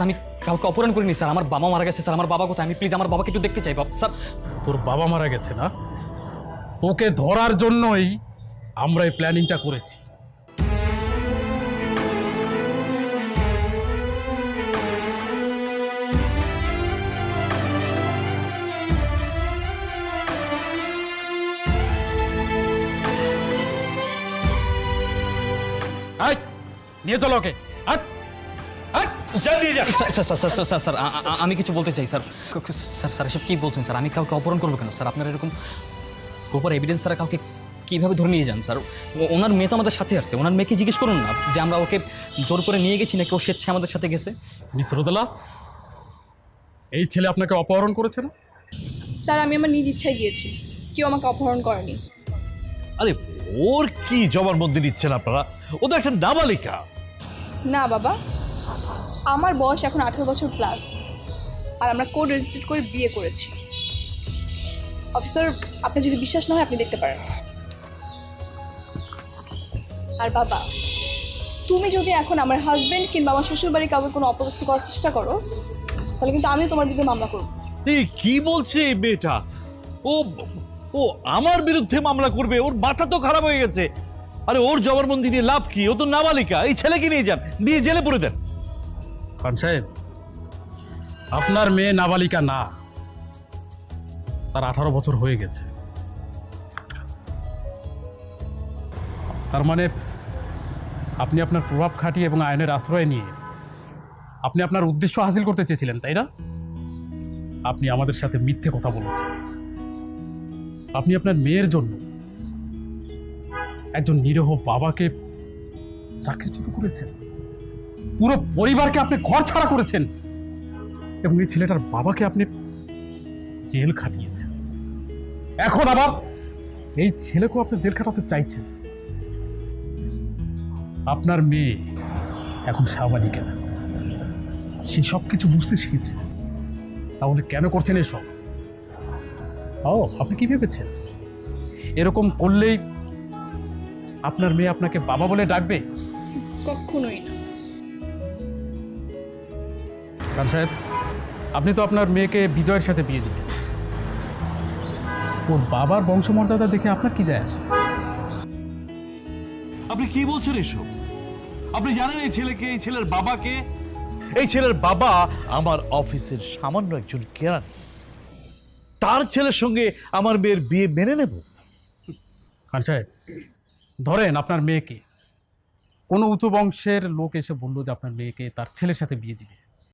আমি কাউকে অপহরণ করিনি স্যার। আমার বাবা মারা গেছে স্যার। আমার বাবা কোথায়? আমি প্লিজ আমার বাবাকে একটু দেখতে চাই স্যার। তোর বাবা মারা গেছে না? তোকে ধরার জন্যই আমরা এই প্ল্যানিংটা করেছি। আয়, নিয়ে চলো ওকে। আয়, আয়, নিয়ে যা। স্যার আমি কিছু বলতে চাই স্যার। স্যার স্যার এসব কী বলছেন স্যার? আমি কাউকে অপহরণ করবো কেন স্যার? আপনার এরকম প্রপার এভিডেন্স ছাড়া কাউকে কীভাবে ধরে নিয়ে যান স্যার? ওনার মেয়ে তো আমাদের সাথে আসছে। ওনার মেয়েকে জিজ্ঞেস করুন না যে আমরা ওকে জোর করে নিয়ে গেছি নাকি ও স্বেচ্ছায় আমাদের সাথে গেছে। মিস রোদেলা, এই ছেলে আপনাকে অপহরণ করেছে না? স্যার আমি আমার নিজ ইচ্ছায় গিয়েছি, কেউ আমাকে অপহরণ করেনি। আরে ওর কি জবানবন্দি নিচ্ছেন আপনারা? ও তো একটা নাবালিকা। না বাবা, আমার বয়স এখন 18 বছর প্লাস, আর আমরা কোড রেজিস্টার্ড করে বিয়ে করেছি। অফিসার, আপনি যদি বিশ্বাস না হয় আপনি দেখতে পারেন। আর বাবা, তুমি যদি এখন আমার হাজবেন্ড কিংবা আমার শ্বশুরবাড়ি কাউকে কোনো অপদস্থ করার চেষ্টা করো, তাহলে কিন্তু আমি তোমার বিরুদ্ধে মামলা করব। এই কি বলছে এই মেয়েটা? ও ও আমার বিরুদ্ধে মামলা করবে? ওর মাথা তো খারাপ হয়ে গেছে। আরে ওর জবানবন্দি নিয়ে লাভ কি? ও তো নাবালিকা। এই ছেলেকে নিয়ে যান, নিয়ে জেলে পড়ে দেন। খান সাহেব, আপনার মেয়ে নাবালিকা না, তার 18 বছর হয়ে গেছে। তার মানে আপনি আপনার প্রভাব খাটিয়ে এবং আইনের আশ্রয় নিয়ে আপনি আপনার উদ্দেশ্য হাসিল করতে চেয়েছিলেন, তাই না? আপনি আমাদের সাথে মিথ্যে কথা বলেছেন। আপনি আপনার মেয়ের জন্য একজন নিরীহ বাবাকে চাকরিচ্যুত করেছেন, পুরো পরিবারকে আপনি ঘর ছাড়া করেছেন, এবং এই ছেলেটার বাবাকে আপনি জেল খাটিয়েছেন। এখন আবার এই ছেলেকেও আপনি জেল খাটাতে চাইছেন। আপনার মেয়ে এখন স্বাভাবিক না, সে সব কিছু বুঝতে শিখেছে। তাহলে কেন করছেন এসব? ও, আপনি কি ভেবেছেন এরকম করলেই আপনার মেয়ে আপনাকে বাবা বলে ডাকবে? কখনোই না। খান সাহেব, আপনি তো আপনার মেয়েকে বিজয়ের সাথে বিয়ে দিবেন। ওর বাবার বংশমর্যাদা দেখে আপনার কি যায় আসে? আপনি কি বলছেন এসব? আপনি জানেন এই ছেলেকে, এই ছেলের বাবাকে? এই ছেলের বাবা আমার অফিসের সামান্য একজন কেরানি। তার ছেলের সঙ্গে আমার মেয়ের বিয়ে মেনে নেব? খান সাহেব, ধরেন আপনার মেয়েকে কোনো উঁচু বংশের লোক এসে বললো যে আপনার মেয়েকে তার ছেলের সাথে বিয়ে দিবে,